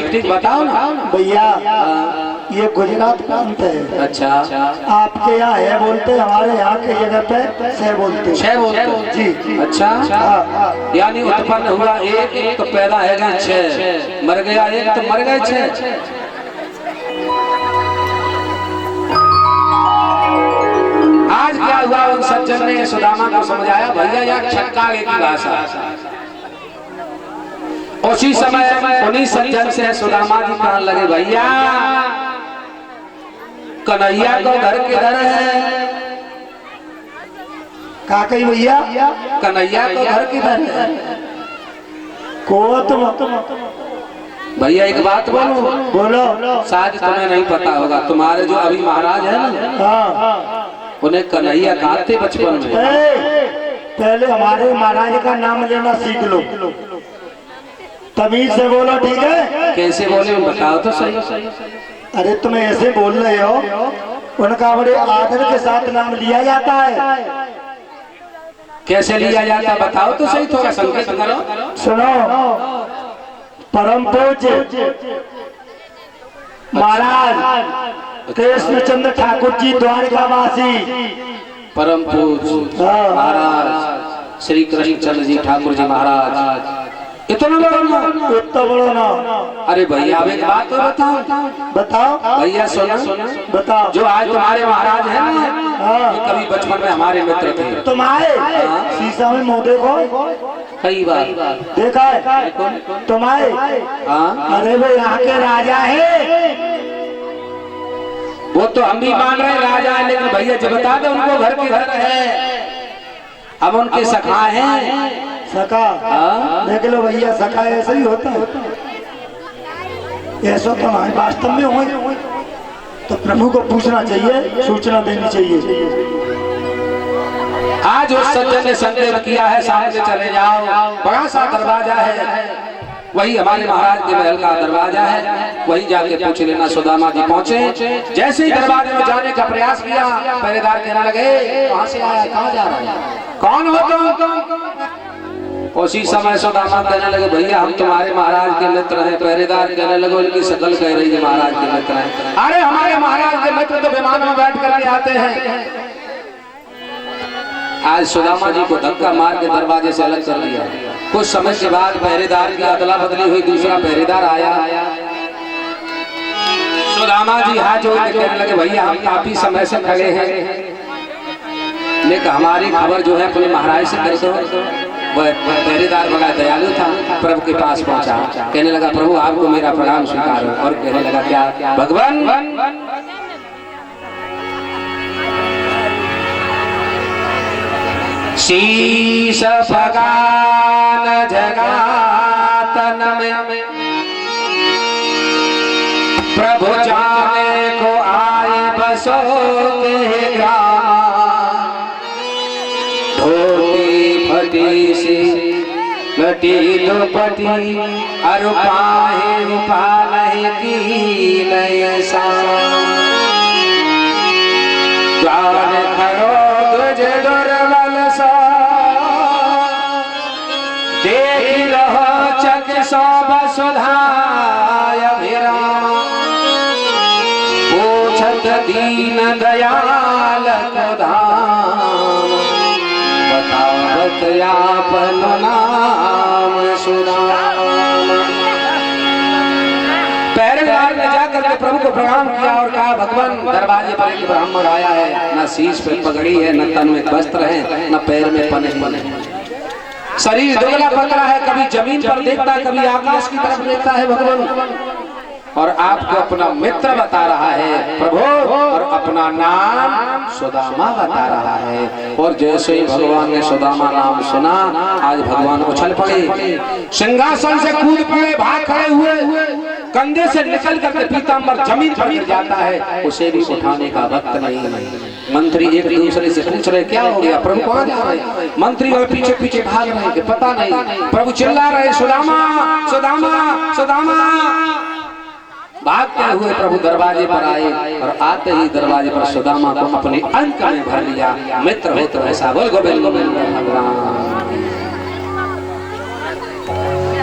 ठीक ठीक बताओ ना भैया। ये गुजरात प्रांत है। अच्छा आपके यहाँ है बोलते, हमारे यहाँ की जगह पे से बोलते। छह बोलते जी। अच्छा यानी उत्पन्न हुआ एक, एक तो पैदा है गए छह, मर गया एक तो मर गए छह। आज क्या हुआ, उन सज्जन ने सुदामा को समझाया भैया यह छक्कागे की भाषा। उसी समय उन्हीं सज्जन से सुदामा जी कहने लगे भैया कन्हैया को घर किधर है? का कही भैया? कन्हैया को घर किधर है? को तुम भैया एक बात बोलो, बोलो। शायद तुम्हें नहीं पता होगा, तुम्हारे जो अभी महाराज है ना, हाँ, उन्हें कन्हैया कहा थे बचपन में। पहले हमारे महाराज का नाम लेना सीख लो, तमीज से बोलो, ठीक है? कैसे बोले बताओ तो सही। अरे तुम ऐसे बोल रहे हो, उनका बड़े आदर के साथ नाम लिया जाता है। कैसे लिया जाता है बताओ तो सही, थोड़ा संकेत करो। सुनो, परम पूज्य महाराज कृष्णचंद्र ठाकुर जी द्वारकावासी, परम पूज्य महाराज श्री कृष्णचंद्र जी ठाकुर जी महाराज। इतना बड़ा ना। अरे भैया अब एक बात तो बताओ भैया, सुनो बताओ। जो आज तुम्हारे महाराज हैं ना, ये कभी बचपन में हमारे मित्र थे। तुम आए शीशा में मुंह देखो, कई बार देखा है तुम आए? अरे वो यहाँ के राजा है। वो तो हम भी मान रहे राजा है, लेकिन भैया जब बता दो उनको घर के घर है, अब उनके सखा हैं। सखा देख लो भैया, सखा ऐसा ही होता है। ऐसा तो हमारे वास्तव में हो तो प्रभु को पूछना चाहिए, सूचना देनी चाहिए। आज उस सज्जन ने संदेह किया है, सामने चले जाओ, बड़ा सा दरवाजा है, वही हमारे महाराज के महल का दरवाजा है, वही जाके पूछ लेना। सुदामा जी पहुंचे, जैसे ही दरवाजे में जाने का प्रयास किया, पहरेदार कहने लगे कहां से आया, कहां जा रहा है, कौन हो तुम? उसी समय सुदामा कहने लगे भैया हम तुम्हारे महाराज के मित्र हैं। पहरेदार कहने लगे उनकी शकल कह रही है महाराज के मित्र हैं। अरे हमारे महाराज के मित्र तो विमान में बैठ करके आते हैं। आज सुदामा जी को धक्का मार के दरवाजे से अलग कर दिया। कुछ समय के बाद पहरेदार की अदला बदली हुई, दूसरा पहरेदार आया। सुदामा जी हाथ जोड़ के कहने लगे भैया हम काफी समय से खड़े हैं, लेकिन हमारी खबर जो है अपने महाराज से कर दो। वह पहरेदार बड़ा दयालु था, प्रभु के पास पहुंचा, कहने लगा प्रभु आपको मेरा प्रणाम स्वीकार हो। और कहने लगा क्या भगवान? शीश भगान जगातन में प्रभु जाने को आए बसो के ग्राम। धोती फटी सी लटी दुपटी अरु पाहे पालह की नयसा। द्वार खड़ो गुज दुर्बल सा, देख रहो चक सो वसुधाय अभिराम। पूछत दीन दयाल को धाम, बतावत आपन नाम सुनाम। पहरेदार ने जाकर के प्रभु को प्रणाम किया और कहा भगवान दरवाजे पर एक ब्राह्मण आया है, न शीश पे पगड़ी है, न तन में वस्त्र है, न पैर में पने। शरीर दुबला पतला है, कभी जमीन पर देखता है, कभी आकाश की तरफ देखता है भगवान, और आपको अपना मित्र बता रहा है प्रभु, और अपना नाम सुदामा बता रहा है। और जैसे ही भगवान ने सुदामा नाम सुना, आज भगवान उछल पड़े, सिंहासन से कूद पड़े, भाग खड़े हुए, कंधे से निकल करके पीताम्बर जमीन पर गिर जाता है, उसे भी उठाने का वक्त नहीं। मंत्री एक दूसरे से पूछ रहे क्या हो गया, प्रभु कहाँ जा रहे? मंत्री और पीछे पीछे भाग रहे कि पता नहीं। प्रभु चिल्ला रहे सुदामा सुदामा सुदामा। भागते हुए प्रभु दरवाजे पर आए, और आते ही दरवाजे पर सुदामा को अपने अंक में भर लिया। मित्र हो तो ऐसा बोल गोविंद गोविंद भगवान।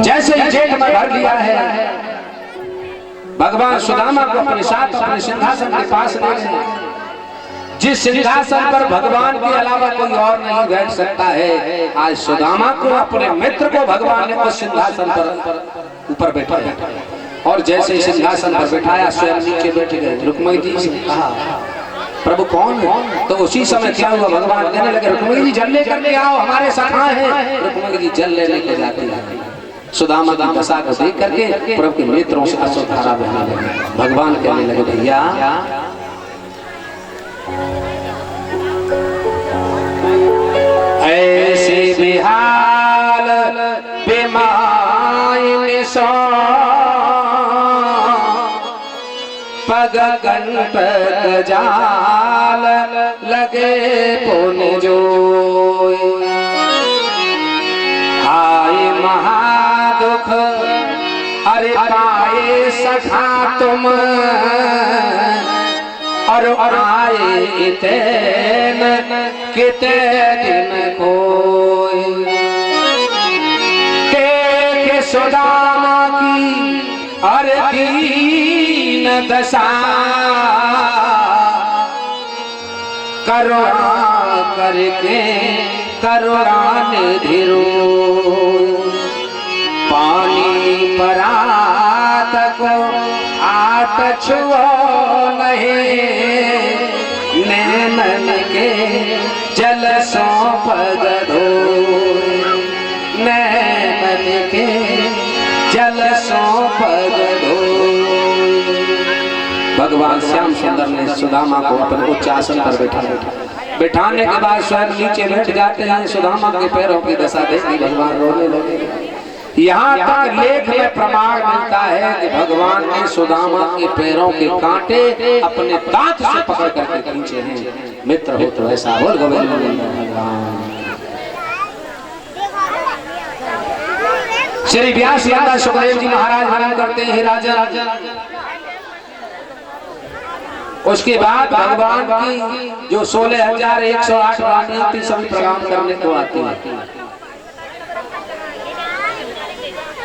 जैसे ही जेठ में भर लिया है, भगवान सुदामा को अपने साथ अपने सिंहासन के पास ले गए। जिस सिंहासन पर भगवान के अलावा कोई और नहीं बैठ सकता है, आज सुदामा को अपने मित्र को भगवान ने उस सिंहासन पर ऊपर बैठाया और जैसे सिंहासन पर बैठाया स्वयं नीचे बैठ गए। रुक्मिणी जी से कहा प्रभु कौन है? तो उसी समय क्या हुआ, भगवान कहने लगे रुक्मिणी जी जल लेकर के आओ, हमारे सखा है। रुक्मिणी जी जल लेने के जाते हैं। सुदामा की दशा को देख करके प्रभु के नेत्रों से अश्रुधारा बहने लगे। भगवान कहने लगे भैया ऐसे बेहाल बेमाइन सो पग कंटक जाल लगे पुन जो आए महादुख अरे पाए सखा तुम और आए तेन किते दिन कोई के सुदामा की अरे दीन दशा करुणा करके करुणा निधि पानी परात को आट छुओ नहीं नैनन के जल सौंप दो नैनन के जल सौंप दो। भगवान श्याम सुंदर ने सुदामा को अपने उच्च आसन पर बैठाने के बाद स्वयं नीचे बैठ जाते हैं। सुदामा के पैरों की दशा देखी भगवान रोने लगे। यहाँ तक लेख में प्रमाण मिलता है कि भगवान ने सुदामा के पैरों के कांटे अपने दांत से पकड़ करके खींचे हैं। मित्र हो तो ऐसा बोल भगवान। श्री व्यास माता सुखदेव जी महाराज वर्णन करते हैं राजा। उसके बाद भगवान की जो 16,108 रानियां थी सभी प्रणाम करने को आती है।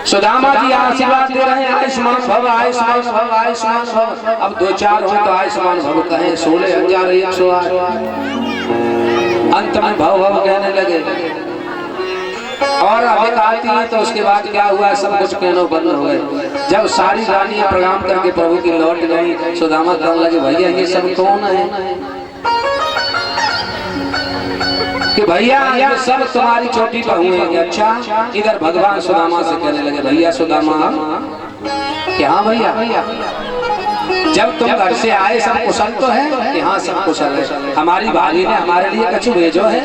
सुदामा जी आशीर्वाद दे रहे हैं आयुष्मान भव आयुष्मान भव आयुष्मान भव। अब 2-4 हो तो आयुष्मान भव कहें 16,108। अंत में भव भव कहने लगे और अब आती है तो उसके बाद क्या हुआ, सब कुछ कहना बंद हो गए। जब सारी रानियां प्रणाम करके प्रभु की लौट गई, सुदामा कहने लगे भैया ये सब कौन है कि भैया ये सब तुम्हारी छोटी बहू है। अच्छा इधर भगवान सुदामा से कहने लगे भैया सुदामा कि हाँ भैया जब तुम घर से आए सब कुशल तो है कि हाँ सब कुशल है। हमारी भाभी ने हमारे लिए कछु भेजो है।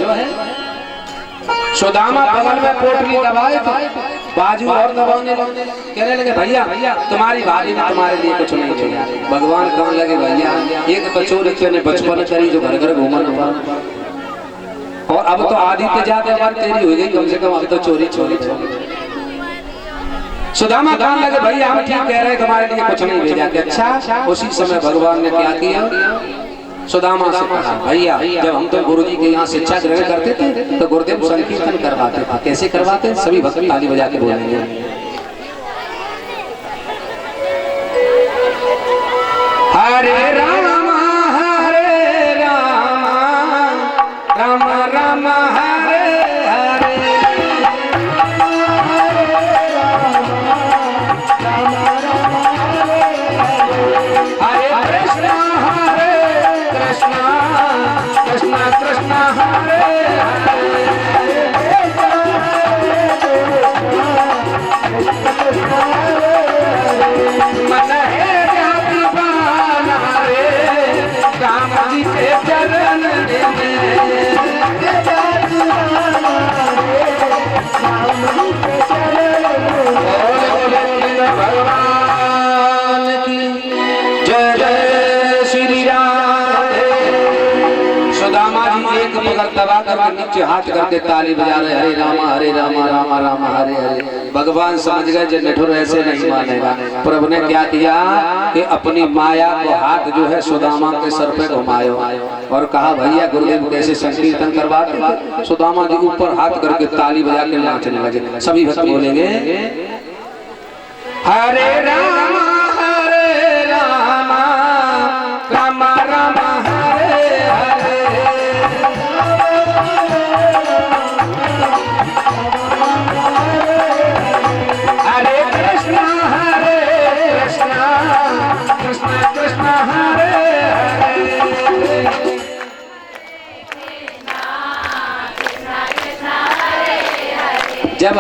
सुदामा बगल में पोटली दबाए थे, बाजू और दबाने लगे। कहने लगे भैया तुम्हारी भाभी ने तुम्हारे लिए कुछ नहीं भेजा। भगवान कहने लगे भैया एक बचोरी ने बचपन करी जो घर घर घूमन और अब तो आदि के जाते बात तेरी हो गई, कम से कम अब तो चोरी चोरी चोरी। सुदामा कहने लगे भैया हम ठीक कह रहे हैं तुम्हारे लिए कुछ नहीं भेजा। अच्छा उसी समय भगवान ने क्या किया, सुदामा से कहा भैया जब हम तो गुरु जी के यहाँ शिक्षा ग्रहण करते थे तो गुरुदेव संकीर्तन करवाते थे। कैसे करवाते? सभी भक्त ताली बजा के बोलेंगे हरे राम राम राम हरे हरे हरे कृष्ण कृष्ण कृष्ण हरे मन है जाति पाना रे राम जी के चरण भगवान की जय जय श्री राम। सुदामा जी एक पकड़ दबा करके नीचे हाथ करके ताली बजा रहे हरे राम राम राम हरे हरे। भगवान समझ गए जो निठुर ऐसे नहीं मानेगा। प्रभु ने क्या किया कि अपनी माया को हाथ जो है सुदामा के सर पे घुमायो और कहा भैया गुरुदेव कैसे संकीर्तन करवाते। सुदामा जी ऊपर हाथ करके ताली बजा के नाचने लगे। सभी भक्त बोलेंगे हरे राम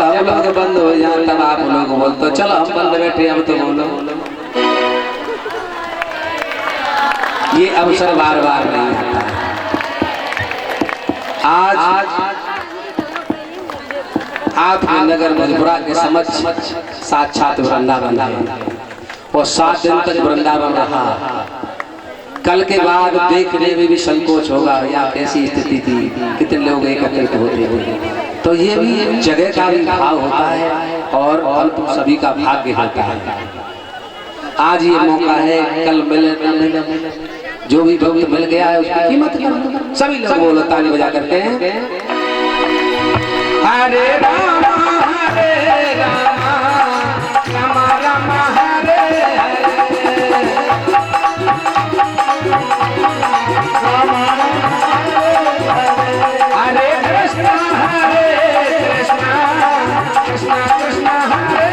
हम लोग बंद हो जाए तब आप लोग बोल तो चलो हम बंद बैठे अब तो बोलो। ये अवसर बार बार नहीं आता है। आज आपके नगर मधुपुरा के समक्ष साक्षात वृंदावन है और 7 दिन तक वृंदावन रहा। कल के बाद देखने में भी संकोच होगा या कैसी स्थिति थी, कितने लोग एकत्रित होते होंगे। तो ये भी जगह का भी भाव होता है और अल्प सभी का भाग्य होता है। आज ये मौका है, कल मिले न मिले, जो भी भक्त मिल गया है उसकी कीमत करो। सभी लोग बोलो ताली बजा करते हैं हरे राम हरे राम राम राम हरे हरे कृष्ण कृष्ण कृष्ण हरे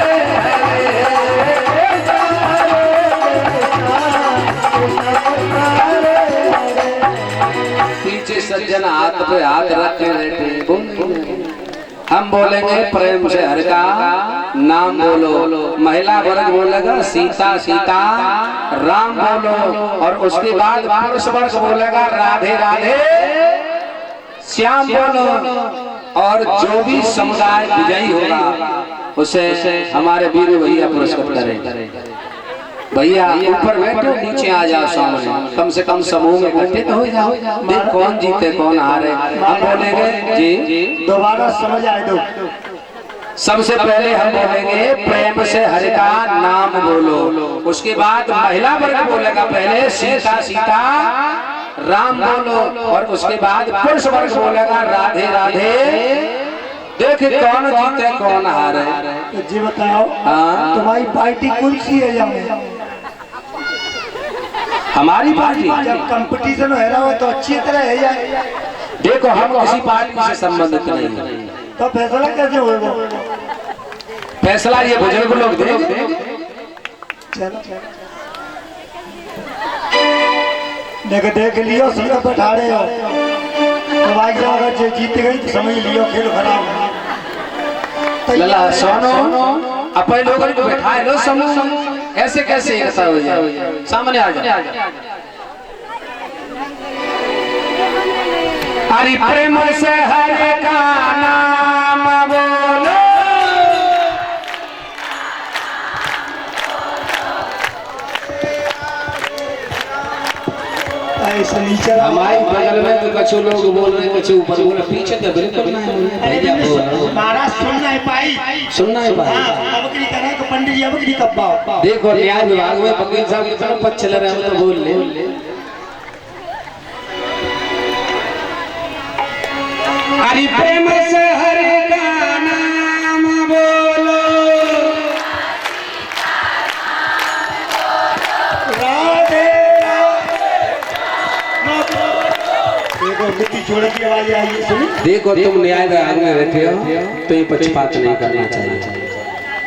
पीछे सज्जन हाथ पे हाथ रखे रहते। हम बोलेंगे प्रेम से हर का नाम बोलो। महिला वर्ग बोलेगा सीता सीता राम बोलो और उसके बाद पुरुष वर्ग बोलेगा राधे राधे श्याम बोलो। और जो भी समुदाय विजयी होगा उसे हमारे वीर भैया पुरस्कृत करें। भैया ऊपर बैठो, नीचे आ जाओ सामने, कम से कम समूह में इकट्ठे तो हो जाओ। देख कौन जीते कौन हारे। हम बोलेंगे जी दोबारा समझ आए दो। सबसे पहले हम बोलेंगे प्रेम से हरि का नाम बोलो। उसके बाद महिला वर्ग बोलेगा पहले सीता सीता राम बोलो और उसके बाद पुरुष वर्ग बोलेगा राधे राधे। देखे कौन जीते कौन हारे। जी बताओ, तुम्हारी पार्टी कौन सी है यहाँ? हमारी पार्टी जब कंपटीशन हो रहा हो तो अच्छी तरह है जाए। देखो हम किसी पार्टी से संबंधित नहीं है। तो फैसला कैसे होगा? फैसला ये बुजुर्ग लोग देंगे। चलो देख लियो, सब बैठा रहे हो तो भाई साहब अगर जीत गई तो समझ लियो खेल खराब। लला सोनो अपने लोगों को बैठाए लो समूह। ऐसे कैसे ऐसा हो जाए? सामने आ जाओ। हरि प्रेम से हरि का नाम बोलो। ऐसा नीचे हमारे बगल में तो कछु लोग बोल रहे हैं, कछु ऊपर बोल रहे, पीछे तो बिल्कुल नहीं। महाराज सुनना है पाई, सुनना है भाई। बकरी करा तो पंडित जी बकरी कब्बा। देखो न्याय विभाग में वकील साहब की तरफ पक्ष चल रहे हैं तो बोल ले। हरि प्रेम से हरि का नाम बोलो। राधे देखो मिट्टी छोड़े की आवाज आई सुनी। देखो तुम न्याय विभाग में बैठे हो तो ये पक्षपात नहीं करना चाहिए।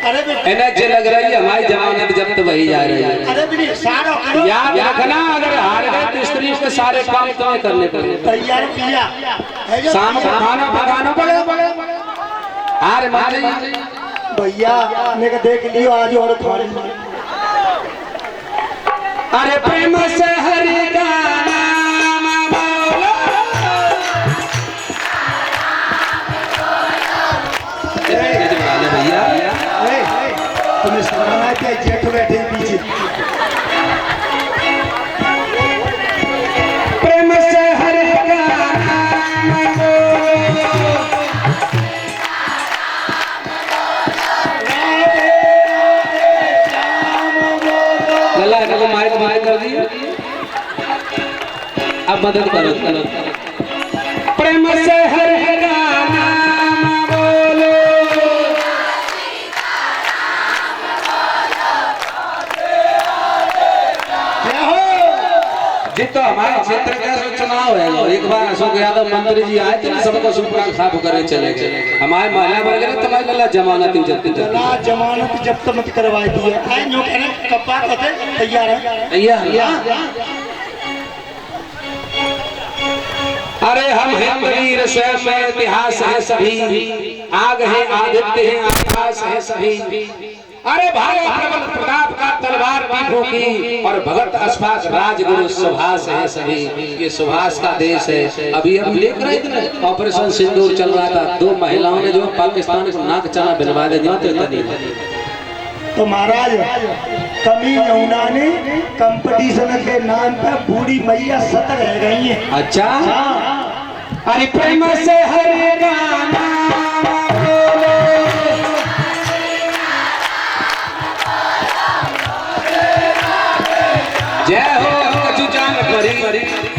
अरे जे लग रही है हमारी जमानत जब्त वही जा रही है। अरे सारा याद रखना, अगर हार गए तो स्त्री के सारे काम तुम्हें करने पड़ेंगे। तैयार किया शाम को खाना पकाना पड़ेगा। हार मारे भैया ने देख लियो आज और खाने। अरे प्रेम से हरि का नाम बोलो। भैया तुम्हें समझना है कि जेठ बैठे पीछे। प्रेम से हरि का नाम बोलो। लला को माइक कर दिया। अब मदद करो। प्रेम से हरि का नाम बोलो। जी तो हमारे क्षेत्र का चुनाव है। एक बार अशोक यादव मंत्री जी आए थे, सबको सुपड़ा साफ करे चले गए। हमारे महिला वर्ग ने तुम्हारी लला जमानत जब्त मत करवाई दी है। तैयार है। अरे हम हैं वीर स्वयं में इतिहास है सभी, आग है आदित्य है आकाश है सभी। अरे भाई प्रबल प्रताप का तलवार पीठों की और भगत अश्फाक राजगुरु सुभाष है सभी। ये सुभाष का देश है। अभी हम देख रहे थे ऑपरेशन सिंदूर चल रहा था, 2 महिलाओं ने जो पाकिस्तान को नाक चना बनवा दिया। तो महाराज कमी यमुना ने कंपटीशन के नाम पे बूढ़ी मैया 7 रह गई है। अच्छा हाँ। अरे प्रेम से हरे गाना बोलो, जय हो कछु जान परी।